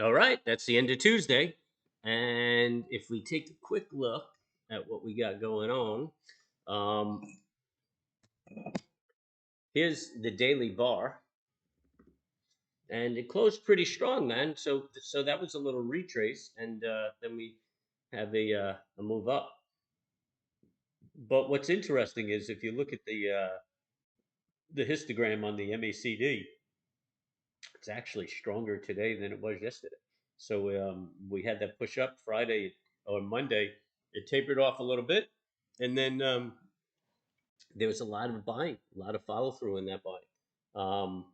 All right, that's the end of Tuesday. And if we take a quick look at what we got going on, um, here's the daily bar, and it closed pretty strong, man. So that was a little retrace, and then we have a move up. But what's interesting is if you look at the histogram on the MACD, it's actually stronger today than it was yesterday. So we had that push up Friday or Monday. It tapered off a little bit, and then there was a lot of buying, a lot of follow through in that buying.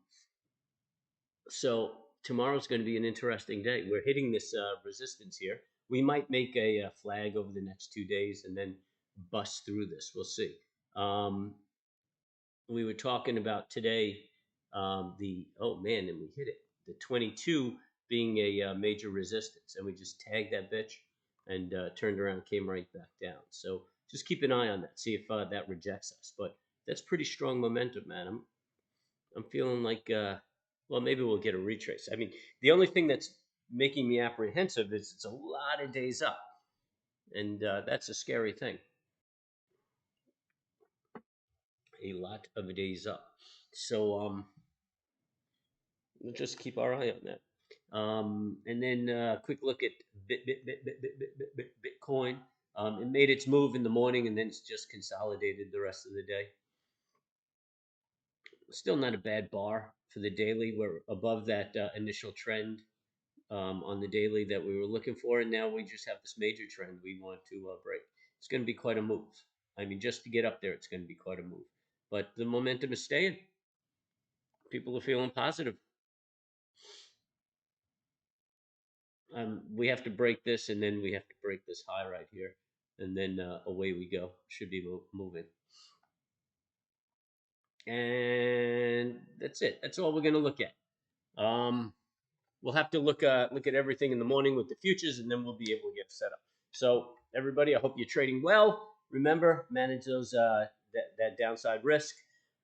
So tomorrow's going to be an interesting day. We're hitting this resistance here. We might make a flag over the next 2 days and then bust through this. We'll see. Um, we were talking about today the oh man, and we hit it. The 22 being a major resistance, and we just tagged that bitch and turned around, came right back down. So just keep an eye on that, see if that rejects us. But that's pretty strong momentum, man. I'm feeling like well, maybe we'll get a retrace. I mean, the only thing that's making me apprehensive is it's a lot of days up, and that's a scary thing. A lot of days up. So we'll just keep our eye on that. And then quick look at Bitcoin. It made its move in the morning and then it's just consolidated the rest of the day. Still not a bad bar for the daily. We're above that initial trend on the daily that we were looking for, and now we just have this major trend we want to break. It's going to be quite a move. I mean, just to get up there, it's going to be quite a move. But the momentum is staying. People are feeling positive. We have to break this, and then we have to break this high right here, and then away we go. Should be moving, and that's it. That's all we're gonna look at. Um, we'll have to look at everything in the morning with the futures, and then we'll be able to get set up. So everybody, I hope you're trading well. Remember, manage those that downside risk.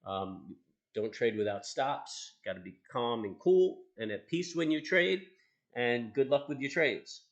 Um, don't trade without stops. Got to be calm and cool and at peace when you trade. And good luck with your trades.